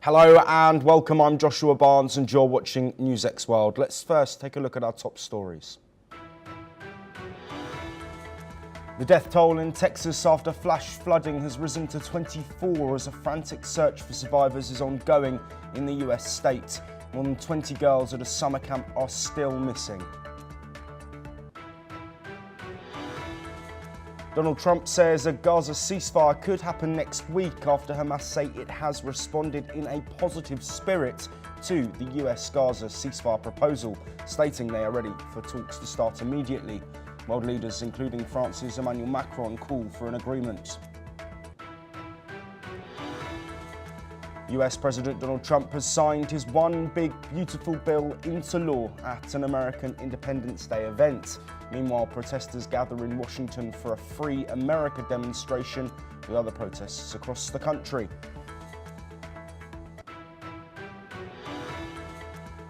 Hello and welcome, I'm Joshua Barnes and you're watching NewsX World. Let's first take a look at our top stories. The death toll in Texas after flash flooding has risen to 24 as a frantic search for survivors is ongoing in the US state. More than 20 girls at a summer camp are still missing. Donald Trump says a Gaza ceasefire could happen next week after Hamas say it has responded in a positive spirit to the US Gaza ceasefire proposal, stating they are ready for talks to start immediately. World leaders, including France's Emmanuel Macron, call for an agreement. US President Donald Trump has signed his One Big Beautiful Bill into law at an American Independence Day event. Meanwhile, protesters gather in Washington for a Free America demonstration with other protests across the country.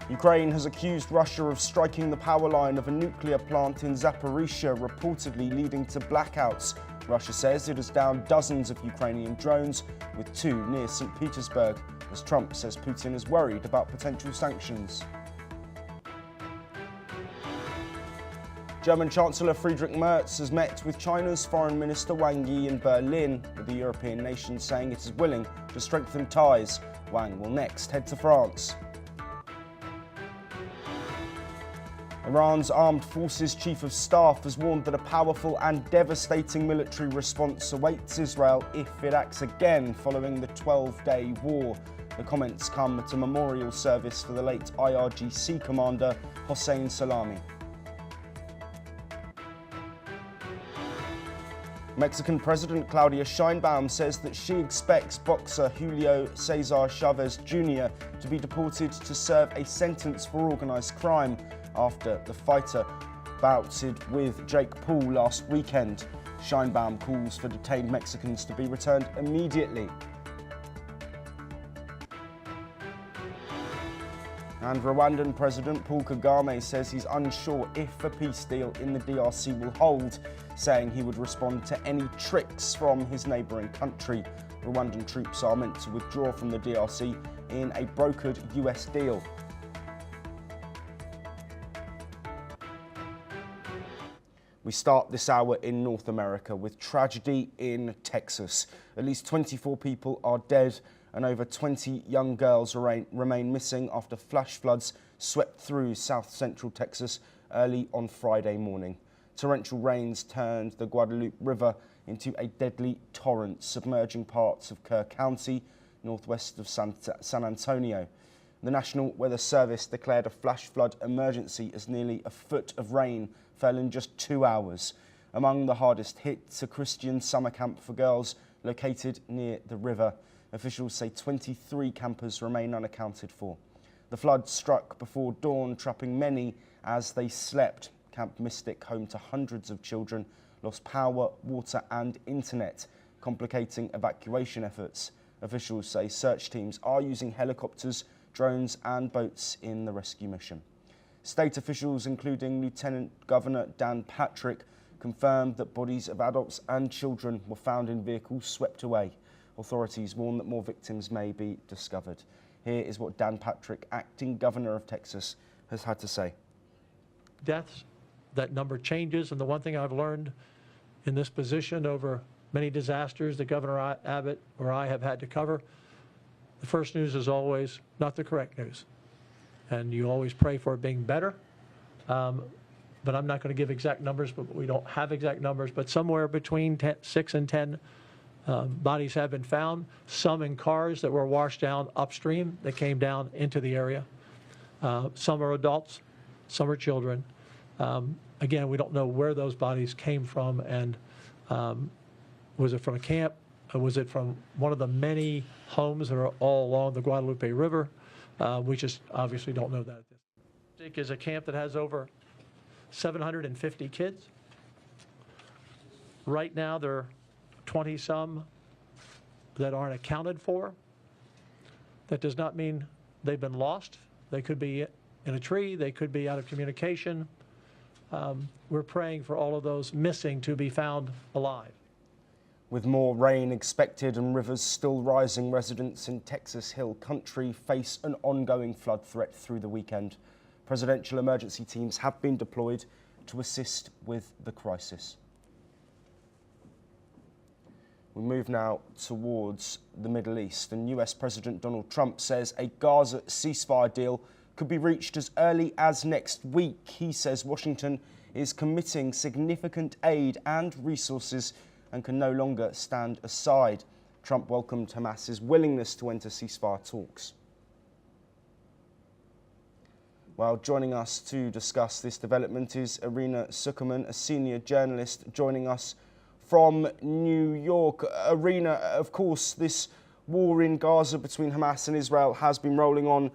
Ukraine has accused Russia of striking the power line of a nuclear plant in Zaporizhzhia, reportedly leading to blackouts. Russia says it has downed dozens of Ukrainian drones, with 2 near St. Petersburg, as Trump says Putin is worried about potential sanctions. German Chancellor Friedrich Merz has met with China's Foreign Minister Wang Yi in Berlin, with the European nation saying it is willing to strengthen ties. Wang will next head to France. Iran's Armed Forces Chief of Staff has warned that a powerful and devastating military response awaits Israel if it acts again following the 12-day war. The comments come at a memorial service for the late IRGC commander Hossein Salami. Mexican President Claudia Sheinbaum says that she expects boxer Julio Cesar Chavez Jr. to be deported to serve a sentence for organized crime after the fighter bouted with Jake Paul last weekend. Sheinbaum calls for detained Mexicans to be returned immediately. And Rwandan President Paul Kagame says he's unsure if a peace deal in the DRC will hold, saying he would respond to any tricks from his neighbouring country. Rwandan troops are meant to withdraw from the DRC in a brokered US deal. We start this hour in North America with tragedy in Texas. At least 24 people are dead and over 20 young girls remain missing after flash floods swept through south-central Texas early on Friday morning. Torrential rains turned the Guadalupe River into a deadly torrent, submerging parts of Kerr County, northwest of San Antonio. The National Weather Service declared a flash flood emergency as nearly a foot of rain fell in just 2 hours. Among the hardest hit, a Christian summer camp for girls located near the river. Officials say 23 campers remain unaccounted for. The flood struck before dawn, trapping many as they slept. Camp Mystic, home to hundreds of children, lost power, water and internet, complicating evacuation efforts. Officials say search teams are using helicopters, drones and boats in the rescue mission. State officials, including Lieutenant Governor Dan Patrick, confirmed that bodies of adults and children were found in vehicles swept away. Authorities warn that more victims may be discovered. Here is what Dan Patrick, acting governor of Texas, has had to say. Deaths, that number changes, and the one thing I've learned in this position over many disasters that Governor Abbott or I have had to cover, the first news is always not the correct news. And you always pray for it being better. But I'm not going to give exact numbers, but we don't have exact numbers, but somewhere between 6 and 10 bodies have been found, some in cars that were washed down upstream that came down into the area. Some are adults, some are children. Again, we don't know where those bodies came from, and was it from a camp? Or was it from one of the many homes that are all along the Guadalupe River? We just obviously don't know that. It is a camp that has over 750 kids. Right now, there are 20-some that aren't accounted for. That does not mean they've been lost. They could be in a tree. They could be out of communication. We're praying for all of those missing to be found alive. With more rain expected and rivers still rising, residents in Texas Hill Country face an ongoing flood threat through the weekend. Presidential emergency teams have been deployed to assist with the crisis. We move now towards the Middle East, and US President Donald Trump says a Gaza ceasefire deal could be reached as early as next week. He says Washington is committing significant aid and resources and can no longer stand aside. Trump welcomed Hamas's willingness to enter ceasefire talks. Well, joining us to discuss this development is Irina Sukerman, a senior journalist joining us from New York. Irina, of course, this war in Gaza between Hamas and Israel has been rolling on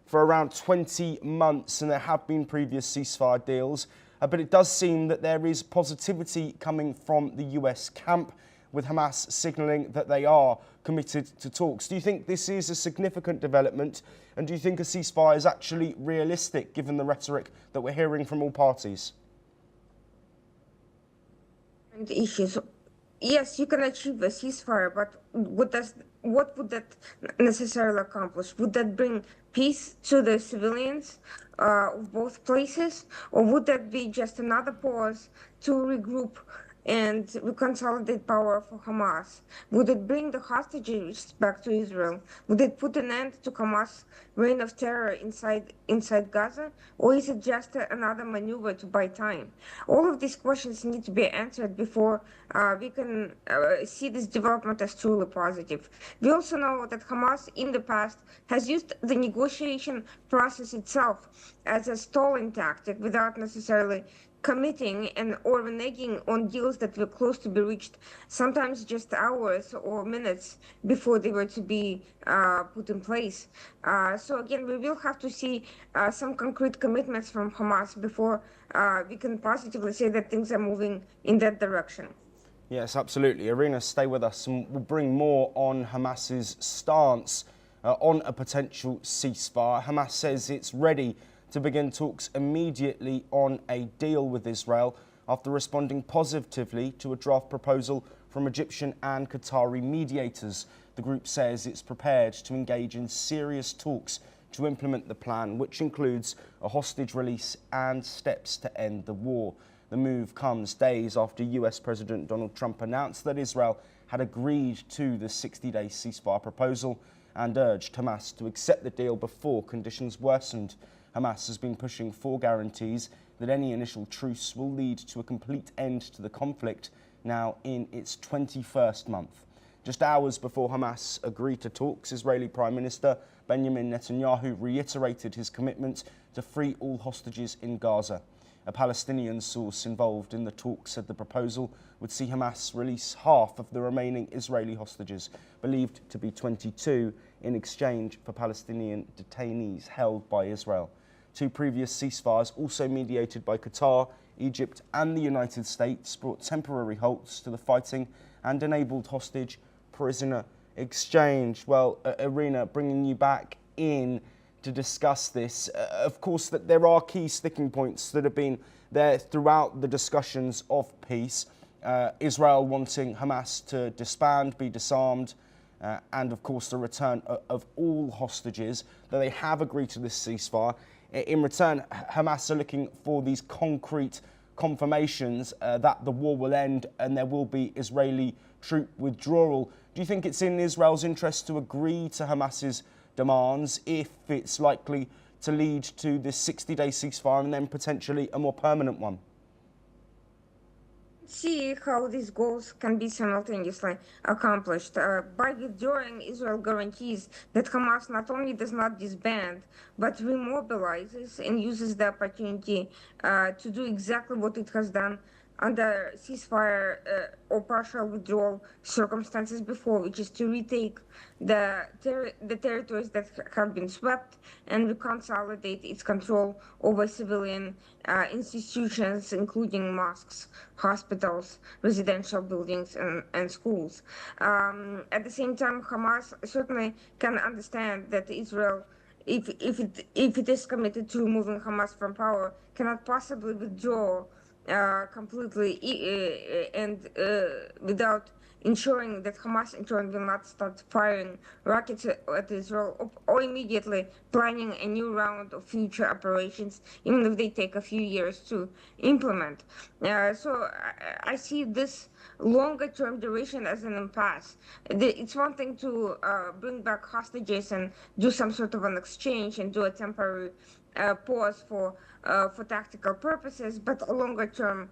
for around 20 months, and there have been previous ceasefire deals. But it does seem that there is positivity coming from the US camp, with Hamas signalling that they are committed to talks. Do you think this is a significant development, and do you think a ceasefire is actually realistic given the rhetoric that we're hearing from all parties? And issues. Yes, you can achieve a ceasefire, but what would that necessarily accomplish? Would that bring peace to the civilians of both places, or would that be just another pause to regroup and reconsolidate power for Hamas? Would it bring the hostages back to Israel? Would it put an end to Hamas' reign of terror inside Gaza? Or is it just another maneuver to buy time? All of these questions need to be answered before we can see this development as truly positive. We also know that Hamas in the past has used the negotiation process itself as a stalling tactic without necessarily committing or reneging on deals that were close to be reached, sometimes just hours or minutes before they were to be put in place. So again, we will have to see some concrete commitments from Hamas before we can positively say that things are moving in that direction. Yes, absolutely. Irina, stay with us and we'll bring more on Hamas's stance on a potential ceasefire. Hamas says it's ready to begin talks immediately on a deal with Israel after responding positively to a draft proposal from Egyptian and Qatari mediators. The group says it's prepared to engage in serious talks to implement the plan, which includes a hostage release and steps to end the war. The move comes days after US President Donald Trump announced that Israel had agreed to the 60-day ceasefire proposal and urged Hamas to accept the deal before conditions worsened. Hamas has been pushing for guarantees that any initial truce will lead to a complete end to the conflict, now in its 21st month. Just hours before Hamas agreed to talks, Israeli Prime Minister Benjamin Netanyahu reiterated his commitment to free all hostages in Gaza. A Palestinian source involved in the talks said the proposal would see Hamas release half of the remaining Israeli hostages, believed to be 22, in exchange for Palestinian detainees held by Israel. Two previous ceasefires, also mediated by Qatar, Egypt and the United States, brought temporary halts to the fighting and enabled hostage prisoner exchange. Well, Irina, bringing you back in to discuss this. Of course, that there are key sticking points that have been there throughout the discussions of peace. Israel wanting Hamas to disband, be disarmed, and of course the return of all hostages, that they have agreed to this ceasefire. In return, Hamas are looking for these concrete confirmations that the war will end and there will be Israeli troop withdrawal. Do you think it's in Israel's interest to agree to Hamas's demands if it's likely to lead to this 60-day ceasefire and then potentially a more permanent one? See how these goals can be simultaneously accomplished. By withdrawing, Israel guarantees that Hamas not only does not disband, but remobilizes and uses the opportunity to do exactly what it has done under ceasefire or partial withdrawal circumstances before, which is to retake the territories that have been swept and reconsolidate its control over civilian institutions, including mosques, hospitals, residential buildings, and schools. At the same time, Hamas certainly can understand that Israel, if it is committed to removing Hamas from power, cannot possibly withdraw completely and without ensuring that Hamas in turn will not start firing rockets at Israel or immediately planning a new round of future operations, even if they take a few years to implement. So I see this longer term duration as an impasse. It's one thing to bring back hostages and do some sort of an exchange and do a temporary pause for tactical purposes, but a longer term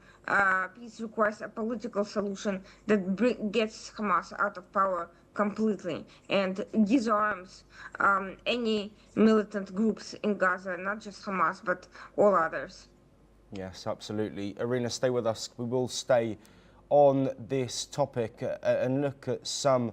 peace requires a political solution that gets Hamas out of power completely and disarms any militant groups in Gaza, not just Hamas, but all others. Yes, absolutely. Irina, stay with us. We will stay on this topic and look at some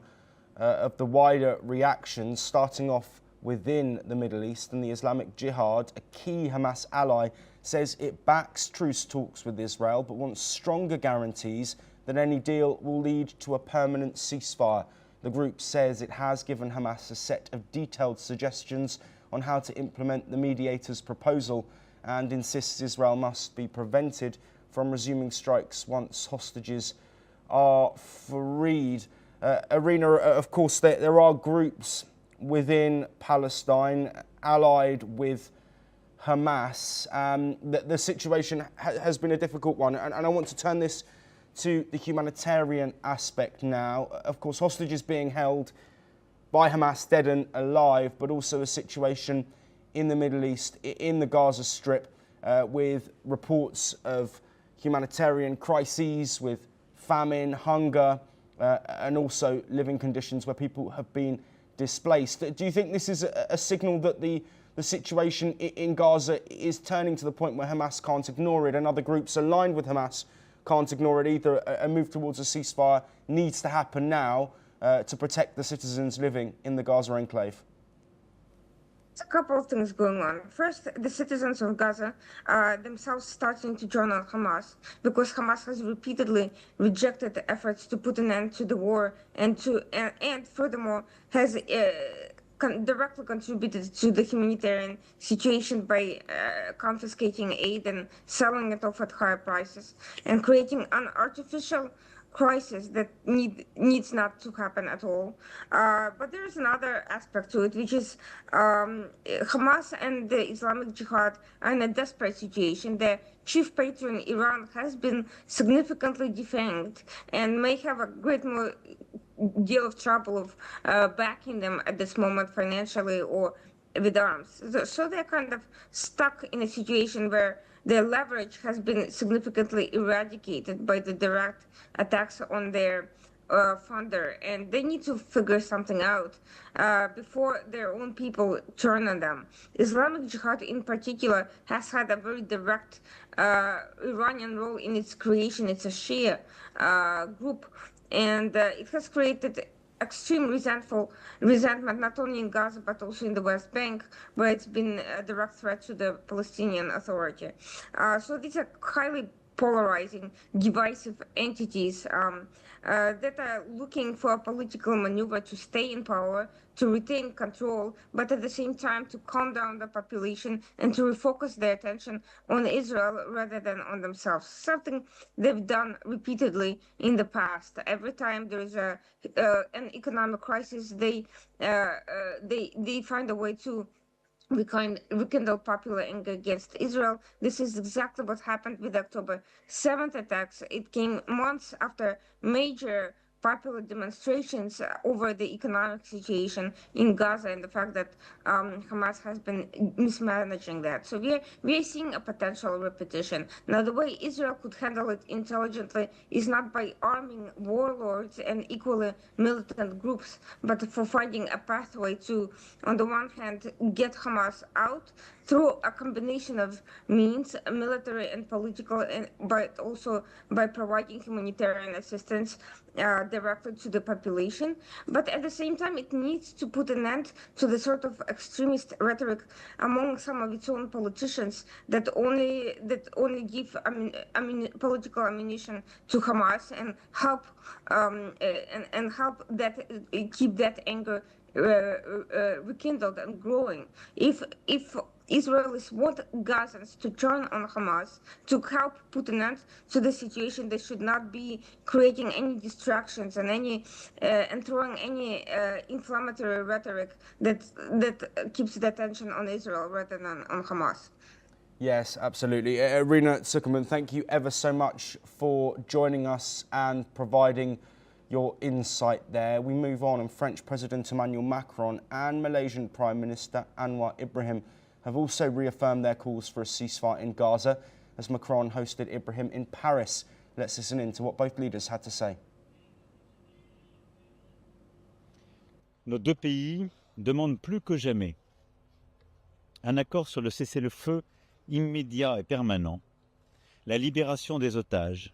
of the wider reactions, starting off within the Middle East. And the Islamic Jihad, a key Hamas ally, says it backs truce talks with Israel but wants stronger guarantees that any deal will lead to a permanent ceasefire. The group says it has given Hamas a set of detailed suggestions on how to implement the mediator's proposal and insists Israel must be prevented from resuming strikes once hostages are freed. Irina, of course, there are groups within Palestine allied with Hamas. The situation has been a difficult one, and I want to turn this to the humanitarian aspect now. Of course, hostages being held by Hamas dead and alive, but also a situation in the Middle East, in the Gaza Strip, with reports of humanitarian crises, with famine, hunger, and also living conditions where people have been displaced. Do you think this is a signal that the situation in Gaza is turning to the point where Hamas can't ignore it and other groups aligned with Hamas can't ignore it either? A move towards a ceasefire needs to happen now to protect the citizens living in the Gaza enclave. There's a couple of things going on. First, the citizens of Gaza themselves starting to join on Hamas because Hamas has repeatedly rejected the efforts to put an end to the war and furthermore has directly contributed to the humanitarian situation by confiscating aid and selling it off at higher prices and creating an artificial crisis that needs not to happen at all. But there is another aspect to it, which is Hamas and the Islamic Jihad are in a desperate situation. The chief patron, Iran, has been significantly defanged and may have a great deal of trouble of backing them at this moment financially or with arms. So they're kind of stuck in a situation where their leverage has been significantly eradicated by the direct attacks on their funder, and they need to figure something out before their own people turn on them. Islamic Jihad in particular has had a very direct Iranian role in its creation. It's a Shia group, and it has created extreme resentment not only in Gaza but also in the West Bank, where it's been a direct threat to the Palestinian Authority. So these are highly polarizing, divisive entities that are looking for a political maneuver to stay in power, to retain control, but at the same time to calm down the population and to refocus their attention on Israel rather than on themselves. Something they've done repeatedly in the past. Every time there is an economic crisis, they find a way to rekindle popular anger against Israel. This is exactly what happened with October 7th attacks. It came months after major popular demonstrations over the economic situation in Gaza and the fact that Hamas has been mismanaging that. So we are seeing a potential repetition. Now, the way Israel could handle it intelligently is not by arming warlords and equally militant groups, but for finding a pathway to, on the one hand, get Hamas out through a combination of means, military and political, but also by providing humanitarian assistance directly to the population. But at the same time, it needs to put an end to the sort of extremist rhetoric among some of its own politicians that only give political ammunition to Hamas and help that keep that anger rekindled and growing. If Israelis want Gazans to turn on Hamas to help put an end to the situation. They should not be creating any distractions and and throwing any inflammatory rhetoric that keeps the attention on Israel rather than on Hamas. Yes, absolutely. Irina Zuckerman, thank you ever so much for joining us and providing your insight there. We move on, and French President Emmanuel Macron and Malaysian Prime Minister Anwar Ibrahim have also reaffirmed their calls for a ceasefire in Gaza as Macron hosted Ibrahim in Paris. Let's listen in to what both leaders had to say. Nos deux pays demandent plus que jamais un accord sur le cessez-le-feu immédiat et permanent, la libération des otages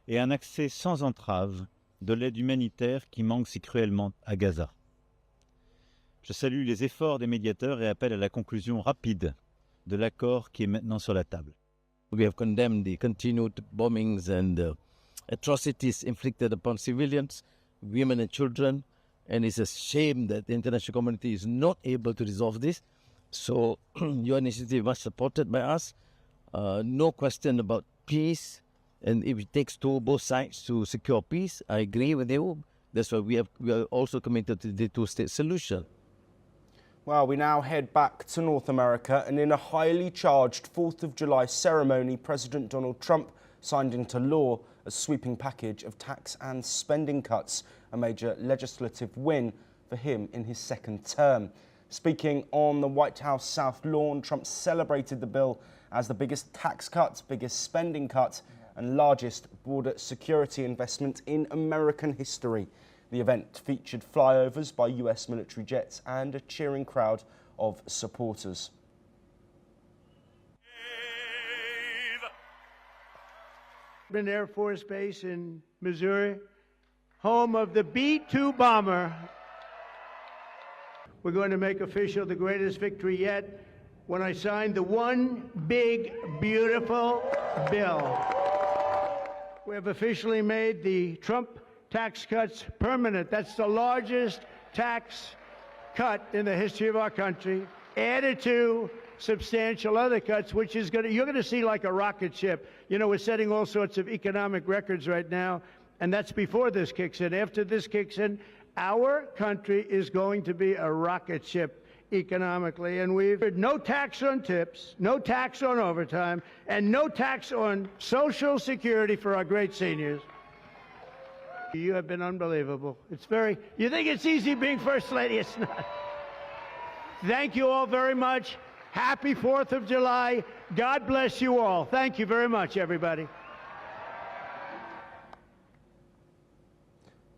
et un accès sans entrave de l'aide humanitaire qui manque si cruellement à Gaza. Je salue les efforts des médiateurs et appelle à la conclusion rapide de l'accord qui est maintenant sur la table. We have condemned the continued bombings and atrocities inflicted upon civilians, women and children, and it's a shame that the international community is not able to resolve this. So your initiative was supported by us. No question about peace, and if it takes both sides to secure peace, I agree with you. That's why we are also committed to the two-state solution. Well, we now head back to North America, and in a highly charged 4th of July ceremony, President Donald Trump signed into law a sweeping package of tax and spending cuts, a major legislative win for him in his second term. Speaking on the White House South Lawn, Trump celebrated the bill as the biggest tax cut, biggest spending cut, and largest border security investment in American history. The event featured flyovers by US military jets and a cheering crowd of supporters. Air Force Base in Missouri, home of the B-2 bomber. We're going to make official the greatest victory yet when I signed the one big, beautiful bill. We have officially made the Trump tax cuts permanent. That's the largest tax cut in the history of our country, added to substantial other cuts, which is you're going to see like a rocket ship. You know, we're setting all sorts of economic records right now, and that's before this kicks in. After this kicks in, our country is going to be a rocket ship economically, and we've no tax on tips, no tax on overtime, and no tax on Social Security for our great seniors. You have been unbelievable. You think it's easy being First Lady? It's not. Thank you all very much. Happy 4th of July. God bless you all. Thank you very much, everybody.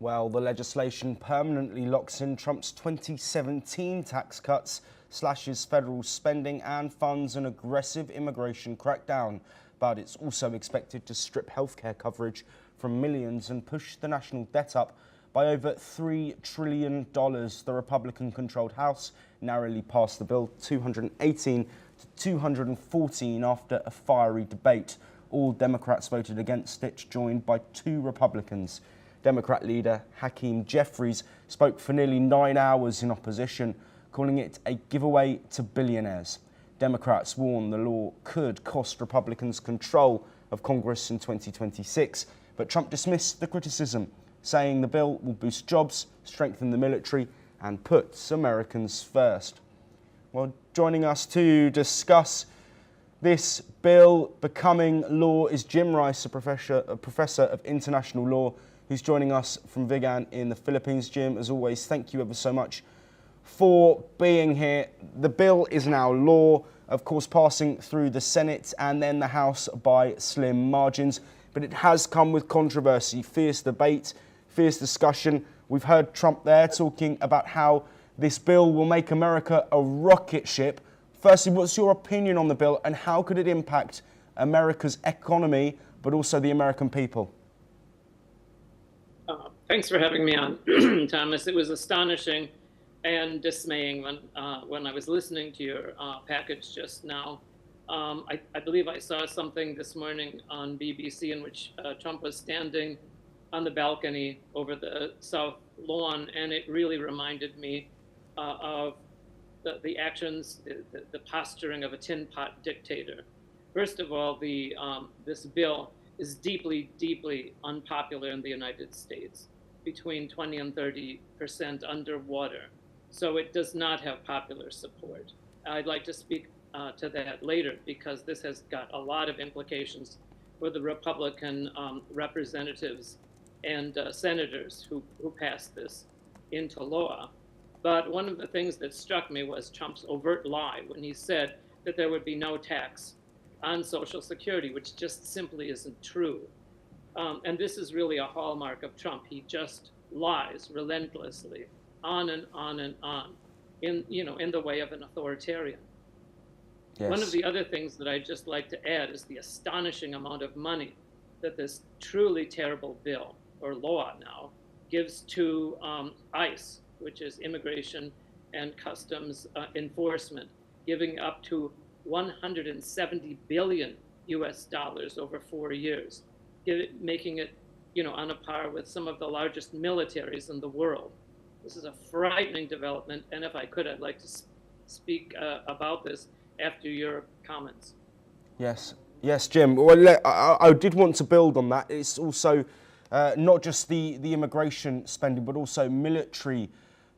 Well, the legislation permanently locks in Trump's 2017 tax cuts, slashes federal spending and funds an aggressive immigration crackdown. But it's also expected to strip healthcare coverage from millions and push the national debt up by over $3 trillion. The Republican-controlled House narrowly passed the bill 218 to 214 after a fiery debate. All Democrats voted against it, joined by 2 Republicans. Democrat leader Hakeem Jeffries spoke for nearly 9 hours in opposition, calling it a giveaway to billionaires. Democrats warn the law could cost Republicans control of Congress in 2026, but Trump dismissed the criticism, saying the bill will boost jobs, strengthen the military, and puts Americans first. Well, joining us to discuss this bill becoming law is Jim Rice, a professor of international law, who's joining us from Vigan in the Philippines. Jim, as always, thank you ever so much for being here. The bill is now law, of course, passing through the Senate and then the House by slim margins. But it has come with controversy, fierce debate, fierce discussion. We've heard Trump there talking about how this bill will make America a rocket ship. Firstly, what's your opinion on the bill and how could it impact America's economy, but also the American people? Thanks for having me on, Thomas. It was astonishing and dismaying when I was listening to your package just now. I believe I saw something this morning on BBC in which Trump was standing on the balcony over the South Lawn, and it really reminded me of the actions, the posturing of a tin pot dictator. First of all, this bill is deeply, deeply unpopular in the United States, between 20 and 30% underwater. So it does not have popular support. I'd like to speak to that later, because this has got a lot of implications for the Republican representatives and senators who passed this into law. But one of the things that struck me was Trump's overt lie when he said that there would be no tax on Social Security, which just simply isn't true. And this is really a hallmark of Trump. He just lies relentlessly, on and on and on, in the way of an authoritarian. Yes. One of the other things that I'd just like to add is the astonishing amount of money that this truly terrible bill, or law now, gives to ICE, which is Immigration and Customs Enforcement, giving up to 170 billion US dollars over 4 years, making it, on a par with some of the largest militaries in the world. This is a frightening development, and if I could, I'd like to speak about this after your comments. Yes, Jim. Well, I did want to build on that. It's also not just the immigration spending, but also military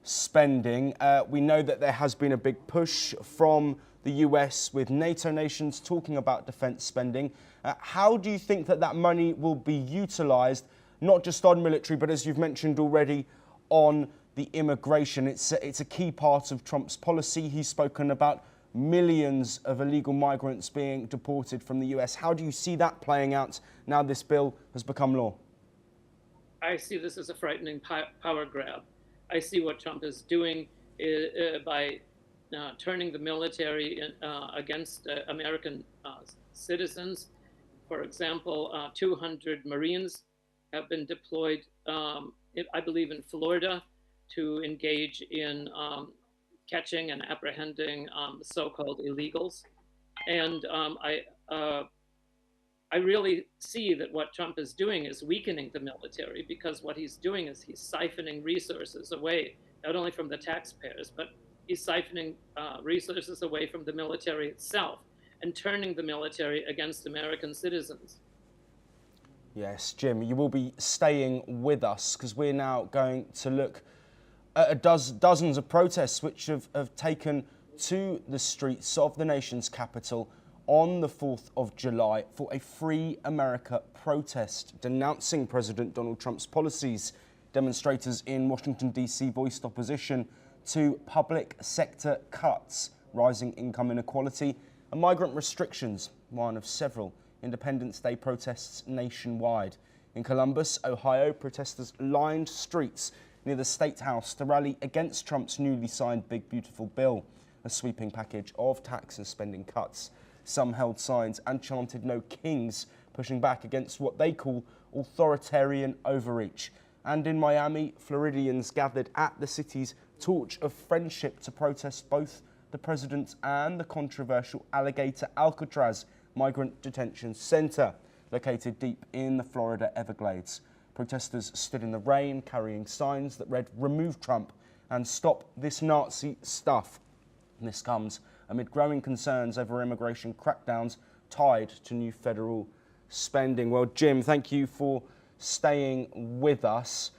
spending. We know that there has been a big push from the US with NATO nations talking about defence spending. How do you think that money will be utilised, not just on military, but as you've mentioned already, on the immigration? It's a key part of Trump's policy. He's spoken about millions of illegal migrants being deported from the US. How do you see that playing out now this bill has become law? I see this as a frightening power grab. I see what Trump is doing by turning the military against American citizens. For example, 200 Marines have been deployed, I believe, in Florida to engage in catching and apprehending so-called illegals. And I really see that what Trump is doing is weakening the military, because what he's doing is he's siphoning resources away, not only from the taxpayers, but he's siphoning resources away from the military itself and turning the military against American citizens. Yes, Jim, you will be staying with us, because we're now going to look at dozens of protests which have taken to the streets of the nation's capital on the 4th of July for a Free America protest denouncing President Donald Trump's policies. Demonstrators in Washington, D.C. voiced opposition to public sector cuts, rising income inequality, and migrant restrictions, one of several Independence Day protests nationwide. In Columbus, Ohio, protesters lined streets near the State House to rally against Trump's newly signed Big Beautiful Bill, a sweeping package of tax and spending cuts. Some held signs and chanted "No Kings," pushing back against what they call authoritarian overreach. And in Miami, Floridians gathered at the city's Torch of Friendship to protest both the president and the controversial Alligator Alcatraz migrant detention center, located deep in the Florida Everglades. Protesters stood in the rain, carrying signs that read "Remove Trump" and "Stop this Nazi stuff." And this comes amid growing concerns over immigration crackdowns tied to new federal spending. Well, Jim, thank you for staying with us.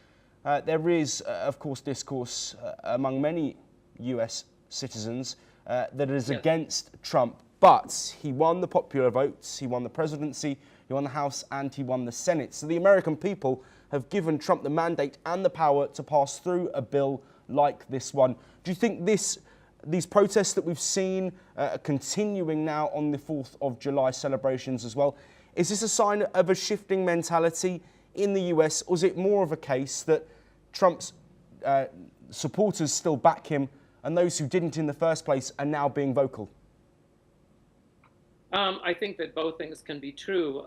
There is, of course, discourse among many US citizens that is against Trump, but he won the popular votes, he won the presidency, he won the House, and he won the Senate. So the American people have given Trump the mandate and the power to pass through a bill like this one. Do you think these protests that we've seen continuing now on the 4th of July celebrations as well, is this a sign of a shifting mentality in the US, or is it more of a case that Trump's supporters still back him and those who didn't in the first place are now being vocal? I think that both things can be true.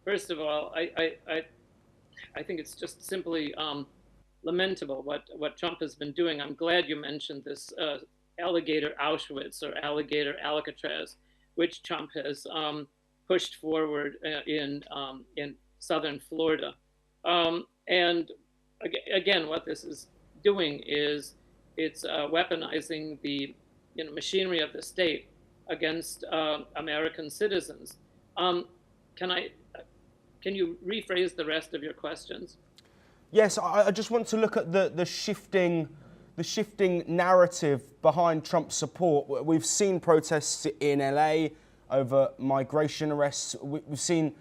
First of all, I think it's just simply lamentable what Trump has been doing. I'm glad you mentioned this alligator Auschwitz or alligator Alcatraz, which Trump has pushed forward in southern Florida. And again, what this is doing is it's weaponizing the machinery of the state against American citizens. Can you rephrase the rest of your questions? Yes, I just want to look at the shifting narrative behind Trump's support. We've seen protests in LA over migration arrests. We've seen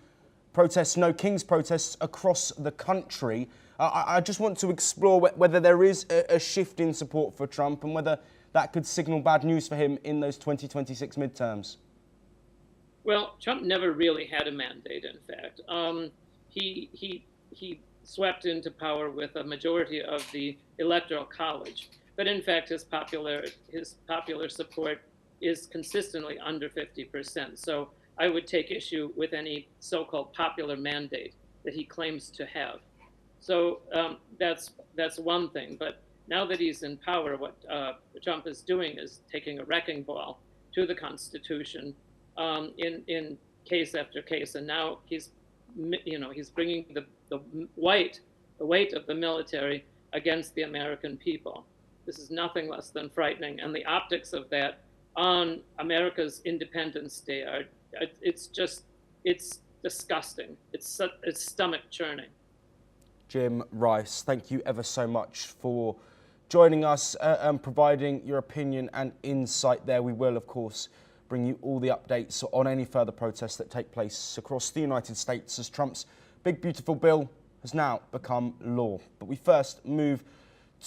protests, no Kings protests across the country. I just want to explore whether there is a shift in support for Trump and whether that could signal bad news for him in those 2026 midterms. Well, Trump never really had a mandate, in fact. He swept into power with a majority of the Electoral College. But in fact, his popular support is consistently under 50%. So I would take issue with any so-called popular mandate that he claims to have. So that's one thing. But now that he's in power, what Trump is doing is taking a wrecking ball to the Constitution in case after case. And now he's bringing the weight of the military against the American people. This is nothing less than frightening. And the optics of that on America's Independence Day it's disgusting. It's stomach churning. Jim Rice, thank you ever so much for joining us and providing your opinion and insight there. We will, of course, bring you all the updates on any further protests that take place across the United States as Trump's big, beautiful bill has now become law. But we first move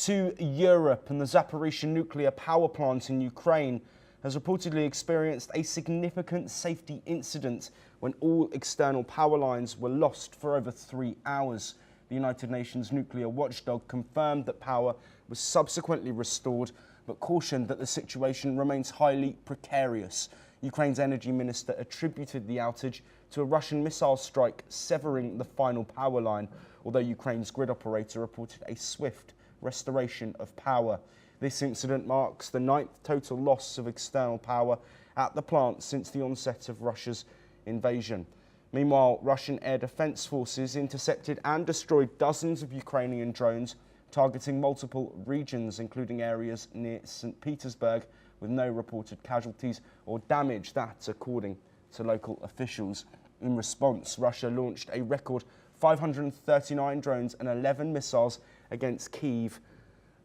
to Europe, and the Zaporizhzhia nuclear power plant in Ukraine has reportedly experienced a significant safety incident when all external power lines were lost for over 3 hours. The United Nations nuclear watchdog confirmed that power was subsequently restored, but cautioned that the situation remains highly precarious. Ukraine's energy minister attributed the outage to a Russian missile strike severing the final power line, although Ukraine's grid operator reported a swift restoration of power. This incident marks the 9th total loss of external power at the plant since the onset of Russia's invasion. Meanwhile, Russian air defense forces intercepted and destroyed dozens of Ukrainian drones targeting multiple regions, including areas near St. Petersburg, with no reported casualties or damage. That, according to local officials. In response, Russia launched a record 539 drones and 11 missiles against Kyiv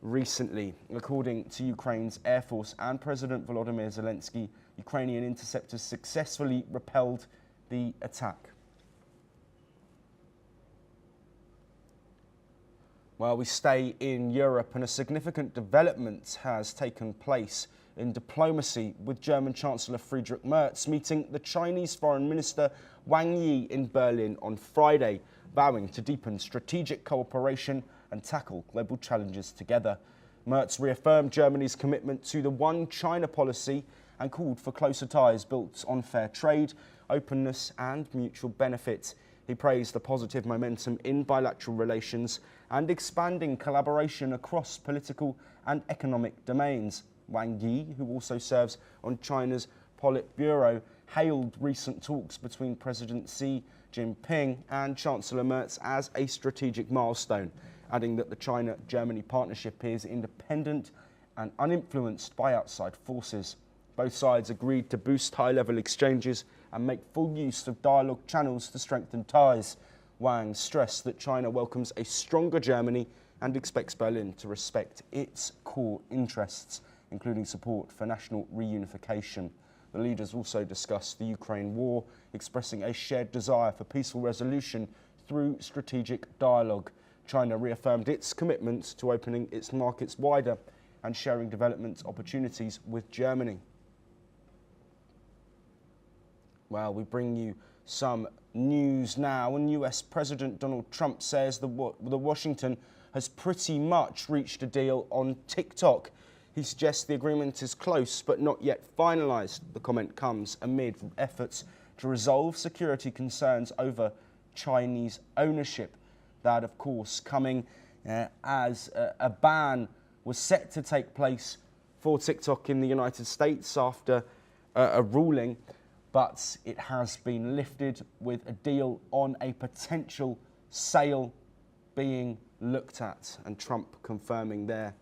recently. According to Ukraine's Air Force and President Volodymyr Zelensky, Ukrainian interceptors successfully repelled the attack. Well, we stay in Europe, and a significant development has taken place in diplomacy, with German Chancellor Friedrich Merz meeting the Chinese Foreign Minister Wang Yi in Berlin on Friday, vowing to deepen strategic cooperation and tackle global challenges together. Merz reaffirmed Germany's commitment to the One China policy and called for closer ties built on fair trade, openness and mutual benefit. He praised the positive momentum in bilateral relations and expanding collaboration across political and economic domains. Wang Yi, who also serves on China's Politburo, hailed recent talks between President Xi Jinping and Chancellor Merz as a strategic milestone, adding that the China-Germany partnership is independent and uninfluenced by outside forces. Both sides agreed to boost high-level exchanges and make full use of dialogue channels to strengthen ties. Wang stressed that China welcomes a stronger Germany and expects Berlin to respect its core interests, including support for national reunification. The leaders also discussed the Ukraine war, expressing a shared desire for peaceful resolution through strategic dialogue. China reaffirmed its commitment to opening its markets wider and sharing development opportunities with Germany. Well, we bring you some news now, and US President Donald Trump says the Washington has pretty much reached a deal on TikTok. He suggests the agreement is close but not yet finalised. The comment comes amid efforts to resolve security concerns over Chinese ownership. That, of course, coming as a ban was set to take place for TikTok in the United States after a ruling, but it has been lifted, with a deal on a potential sale being looked at, and Trump confirming there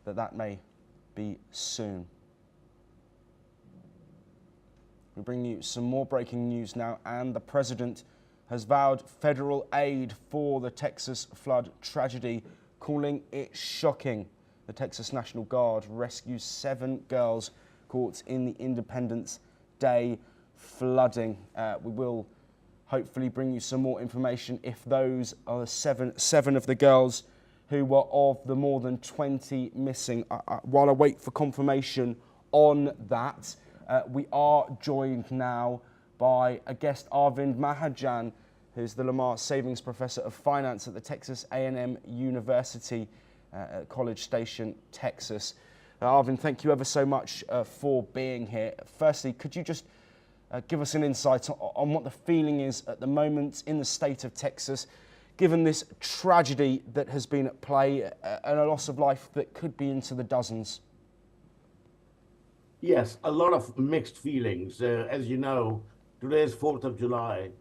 that may be soon. We bring you some more breaking news now, and the president has vowed federal aid for the Texas flood tragedy, calling it shocking. The Texas National Guard rescues 7 girls caught in the Independence Day flooding. We will hopefully bring you some more information if those are seven of the girls who were of the more than 20 missing. While I wait for confirmation on that, we are joined now by a guest, Arvind Mahajan, who's the Lamar Savings Professor of Finance at the Texas A&M University at College Station, Texas. Arvind, thank you ever so much for being here. Firstly, could you just give us an insight on what the feeling is at the moment in the state of Texas, given this tragedy that has been at play and a loss of life that could be into the dozens? Yes, a lot of mixed feelings. As you know, today is 4th of July,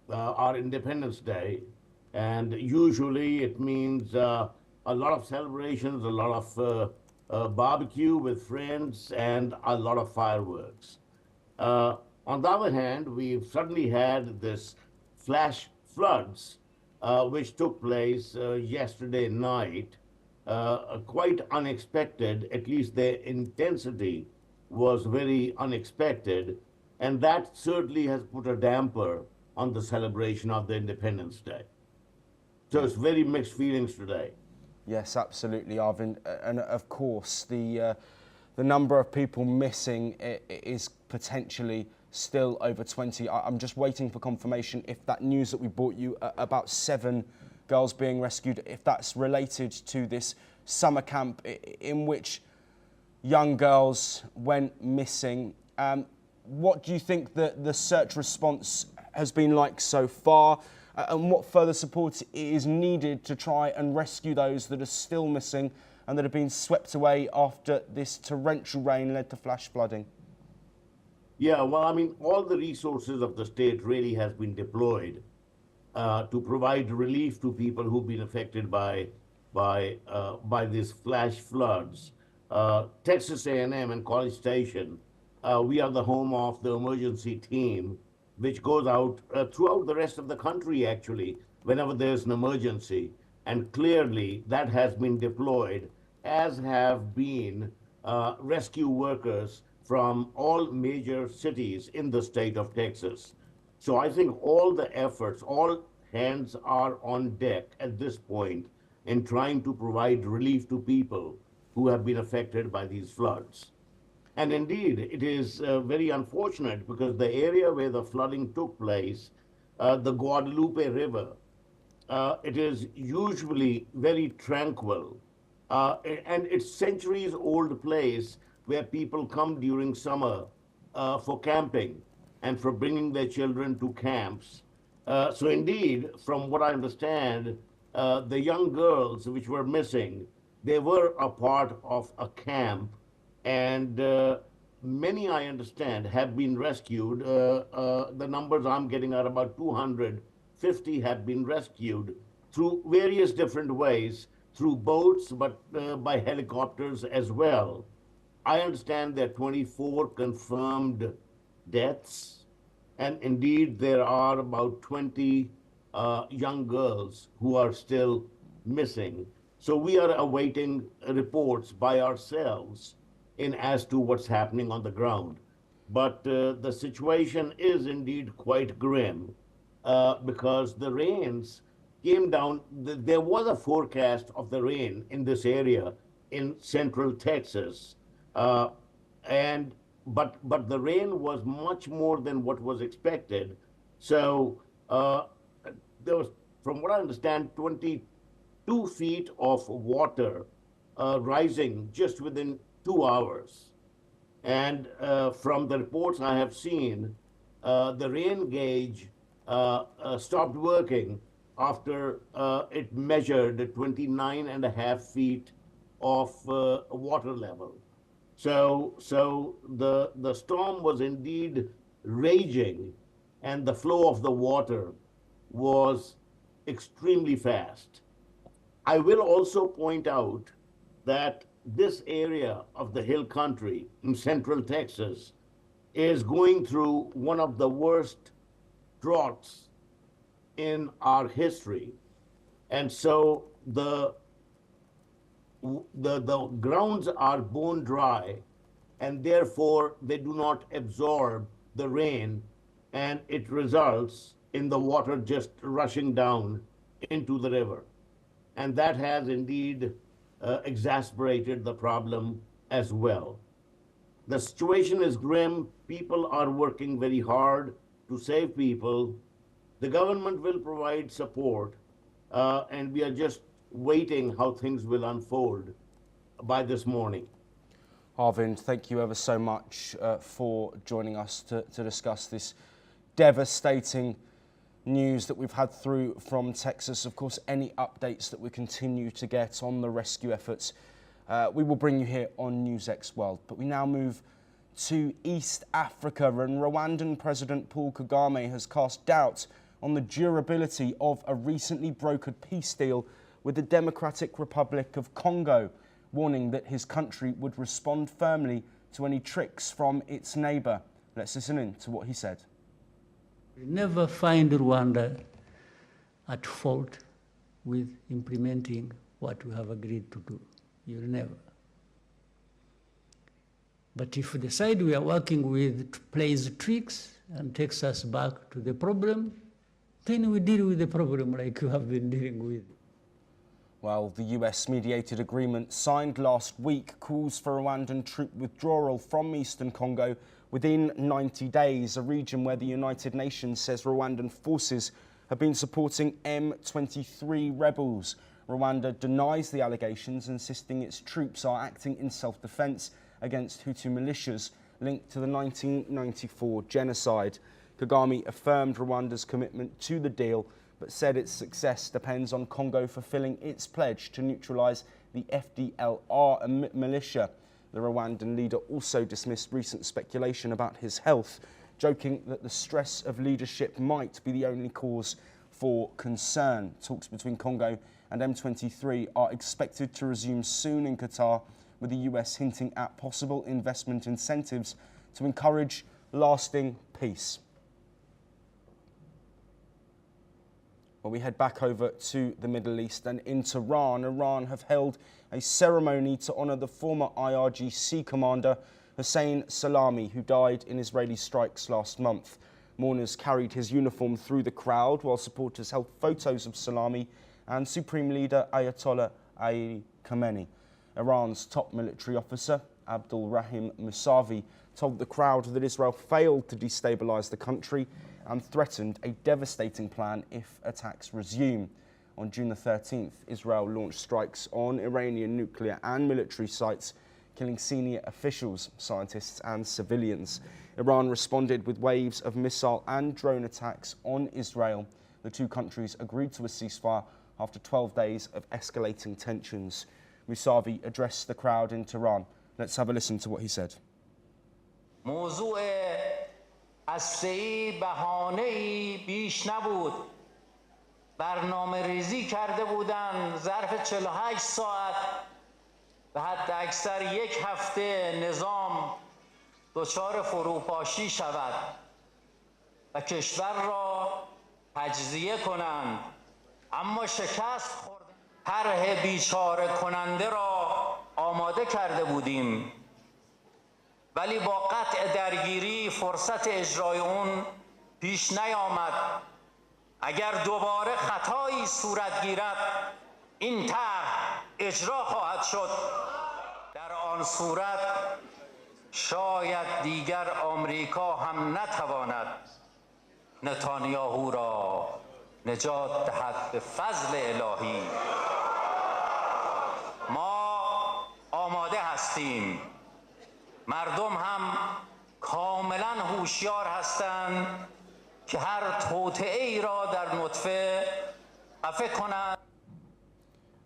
our Independence Day, and usually it means a lot of celebrations, a lot of barbecue with friends, and a lot of fireworks. On the other hand, we've suddenly had this flash floods, which took place yesterday night, quite unexpected. At least their intensity was very unexpected, and that certainly has put a damper on the celebration of the Independence Day. So it's very mixed feelings today. Yes, absolutely, Arvind. And of course, the number of people missing is potentially still over 20. I'm just waiting for confirmation if that news that we brought you about 7 girls being rescued, if that's related to this summer camp in which young girls went missing. What do you think the search response has been like so far, and what further support is needed to try and rescue those that are still missing and that have been swept away after this torrential rain led to flash flooding? Yeah, well, I mean, all the resources of the state really has been deployed to provide relief to people who've been affected by these flash floods. Texas A&M and College Station, we are the home of the emergency team, which goes out throughout the rest of the country, actually, whenever there's an emergency. And clearly that has been deployed, as have been rescue workers from all major cities in the state of Texas. So I think all the efforts, all hands are on deck at this point in trying to provide relief to people who have been affected by these floods. And indeed, it is very unfortunate because the area where the flooding took place, the Guadalupe River, it is usually very tranquil, and it's centuries-old place where people come during summer for camping and for bringing their children to camps. So indeed, from what I understand, the young girls which were missing, they were a part of a camp, and many, I understand, have been rescued. The numbers I'm getting are about 250 have been rescued through various different ways, through boats, but by helicopters as well. I understand there are 24 confirmed deaths, and indeed there are about 20 young girls who are still missing. So we are awaiting reports by ourselves in as to what's happening on the ground. But the situation is indeed quite grim because the rains came down. There was a forecast of the rain in this area in central Texas. But the rain was much more than what was expected. So there was, from what I understand, 22 feet of water rising just within 2 hours. And from the reports I have seen, the rain gauge stopped working after it measured 29.5 feet of water level. So the storm was indeed raging, and the flow of the water was extremely fast. I will also point out that this area of the hill country in central Texas is going through one of the worst droughts in our history. And so the grounds are bone dry, and therefore they do not absorb the rain, and it results in the water just rushing down into the river. And that has indeed exacerbated the problem as well. The situation is grim. People are working very hard to save people. The government will provide support, and we are just waiting how things will unfold by this morning. Arvind, thank you ever so much for joining us to discuss this devastating news that we've had through from Texas. Of course, any updates that we continue to get on the rescue efforts, we will bring you here on NewsX World. But we now move to East Africa, and Rwandan President Paul Kagame has cast doubt on the durability of a recently brokered peace deal with the Democratic Republic of Congo, warning that his country would respond firmly to any tricks from its neighbour. Let's listen in to what he said. You never find Rwanda at fault with implementing what we have agreed to do. You'll never. But if the side we are working with plays tricks and takes us back to the problem, then we deal with the problem like you have been dealing with. Well, the US-mediated agreement signed last week calls for Rwandan troop withdrawal from eastern Congo within 90 days, a region where the United Nations says Rwandan forces have been supporting M23 rebels. Rwanda denies the allegations, insisting its troops are acting in self-defense against Hutu militias linked to the 1994 genocide. Kagame affirmed Rwanda's commitment to the deal, but said its success depends on Congo fulfilling its pledge to neutralise the FDLR militia. The Rwandan leader also dismissed recent speculation about his health, joking that the stress of leadership might be the only cause for concern. Talks between Congo and M23 are expected to resume soon in Qatar, with the US hinting at possible investment incentives to encourage lasting peace. Well, we head back over to the Middle East and into Iran. Iran have held a ceremony to honour the former IRGC commander Hossein Salami, who died in Israeli strikes last month. Mourners carried his uniform through the crowd, while supporters held photos of Salami and Supreme Leader Ayatollah Ali Khamenei. Iran's top military officer, Abdul Rahim Musavi, told the crowd that Israel failed to destabilise the country and threatened a devastating plan if attacks resume. On June the 13th, Israel launched strikes on Iranian nuclear and military sites, killing senior officials, scientists and civilians. Iran responded with waves of missile and drone attacks on Israel. The two countries agreed to a ceasefire after 12 days of escalating tensions. Musavi addressed the crowd in Tehran. Let's have a listen to what he said. هسته‌ای بهانه‌ای بیش نبود. برنامه‌ریزی کرده بودند ظرف 48 ساعت و حتی اکثر یک هفته نظام دچار فروپاشی شود و کشور را تجزیه کنند. اما شکست خوردن. طرح بیچاره کننده را آماده کرده بودیم. ولی با قطع درگیری فرصت اجرای اون پیش نیامد. اگر دوباره خطایی صورت گیرد این طرح اجرا خواهد شد. در آن صورت شاید دیگر آمریکا هم نتواند نتانیاهو را نجات دهد به فضل الهی. ما آماده هستیم. مردم هم کاملا هوشیار هستند که هر توطئه‌ای را در نطفه خفه کنند.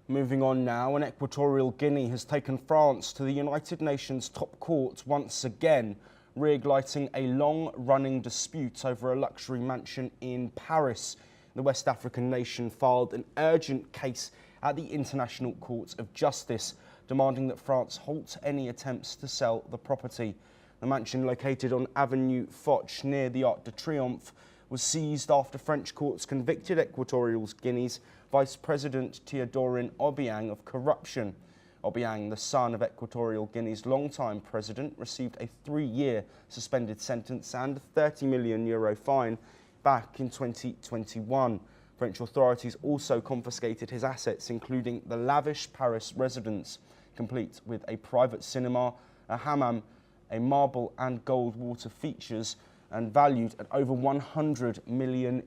Moving on now, and Equatorial Guinea has taken France to the United Nations top court once again, reigniting a long-running dispute over a luxury mansion in Paris. The West African nation filed an urgent case at the International Court of Justice, demanding that France halt any attempts to sell the property. The mansion, located on Avenue Foch near the Arc de Triomphe, was seized after French courts convicted Equatorial Guinea's Vice President Théodorin Obiang of corruption. Obiang, the son of Equatorial Guinea's longtime president, received a 3-year suspended sentence and a €30 million fine back in 2021. French authorities also confiscated his assets, including the lavish Paris residence, complete with a private cinema, a hammam, a marble and gold water features, and valued at over €100 million.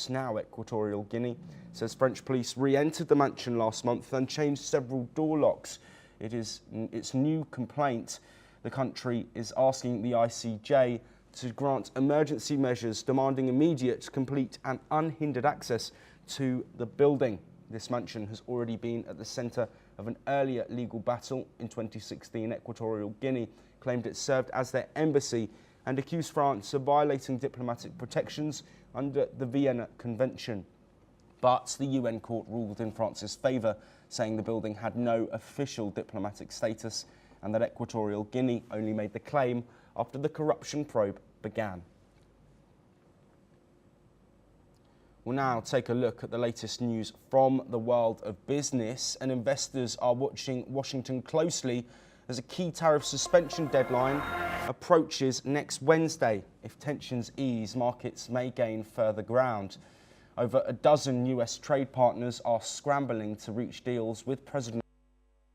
Now, Equatorial Guinea says French police re-entered the mansion last month and changed several door locks. It is its new complaint. The country is asking the ICJ to grant emergency measures, demanding immediate, complete and unhindered access to the building. This mansion has already been at the centre of an earlier legal battle. In 2016, Equatorial Guinea claimed it served as their embassy and accused France of violating diplomatic protections under the Vienna Convention. But the UN court ruled in France's favour, saying the building had no official diplomatic status and that Equatorial Guinea only made the claim after the corruption probe began. We'll now take a look at the latest news from the world of business, and investors are watching Washington closely as a key tariff suspension deadline approaches next Wednesday. If tensions ease, markets may gain further ground. Over a dozen US trade partners are scrambling to reach deals with President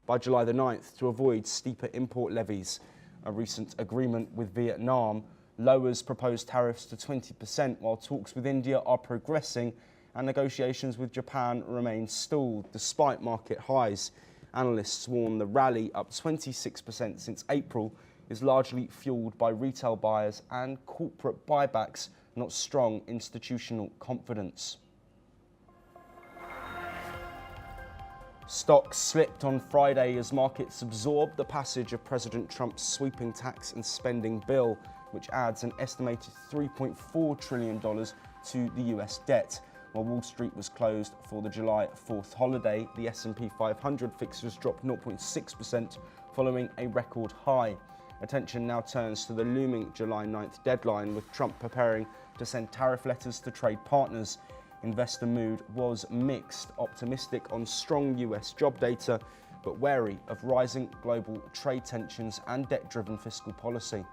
by July the 9th to avoid steeper import levies. A recent agreement with Vietnam lowers proposed tariffs to 20%, while talks with India are progressing and negotiations with Japan remain stalled despite market highs. Analysts warn the rally, up 26% since April, is largely fueled by retail buyers and corporate buybacks, not strong institutional confidence. Stocks slipped on Friday as markets absorbed the passage of President Trump's sweeping tax and spending bill, which adds an estimated $3.4 trillion to the US debt. While Wall Street was closed for the July 4th holiday, the S&P 500 fixtures dropped 0.6% following a record high. Attention now turns to the looming July 9th deadline, with Trump preparing to send tariff letters to trade partners. Investor mood was mixed, optimistic on strong US job data, but wary of rising global trade tensions and debt-driven fiscal policy.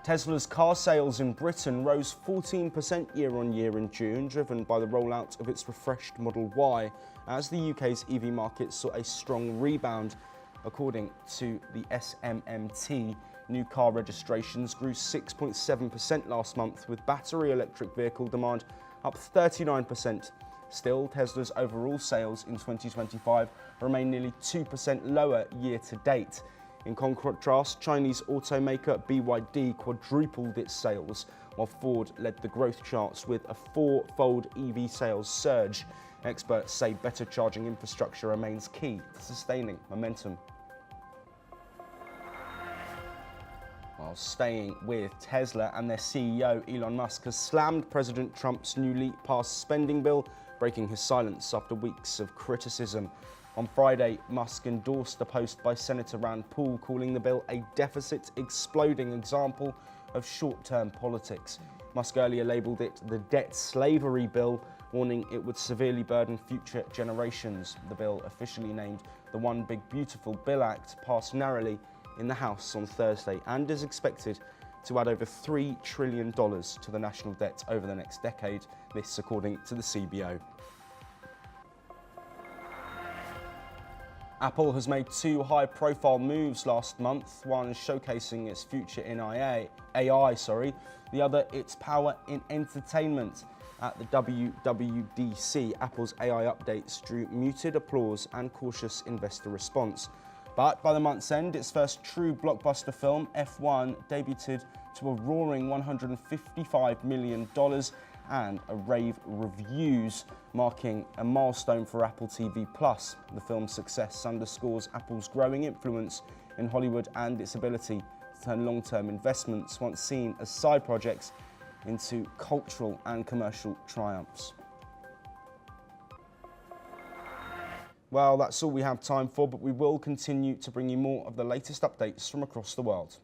Tesla's car sales in Britain rose 14% year-on-year in June, driven by the rollout of its refreshed Model Y, as the UK's EV market saw a strong rebound. According to the SMMT, new car registrations grew 6.7% last month, with battery electric vehicle demand up 39%. Still, Tesla's overall sales in 2025 remain nearly 2% lower year to date. In contrast, Chinese automaker BYD quadrupled its sales, while Ford led the growth charts with a 4-fold EV sales surge. Experts say better charging infrastructure remains key to sustaining momentum. While staying with Tesla, and their CEO Elon Musk has slammed President Trump's newly passed spending bill, breaking his silence after weeks of criticism. On Friday, Musk endorsed a post by Senator Rand Paul calling the bill a deficit-exploding example of short-term politics. Musk earlier labelled it the debt slavery bill, warning it would severely burden future generations. The bill, officially named the One Big Beautiful Bill Act, passed narrowly in the House on Thursday and is expected to add over $3 trillion to the national debt over the next decade, this according to the CBO. Apple has made 2 high-profile moves last month, one showcasing its future in AI, the other its power in entertainment. At the WWDC, Apple's AI updates drew muted applause and cautious investor response. But by the month's end, its first true blockbuster film, F1, debuted to a roaring $155 million and a rave reviews, marking a milestone for Apple TV+. The film's success underscores Apple's growing influence in Hollywood and its ability to turn long-term investments, once seen as side projects, into cultural and commercial triumphs. Well, that's all we have time for, but we will continue to bring you more of the latest updates from across the world.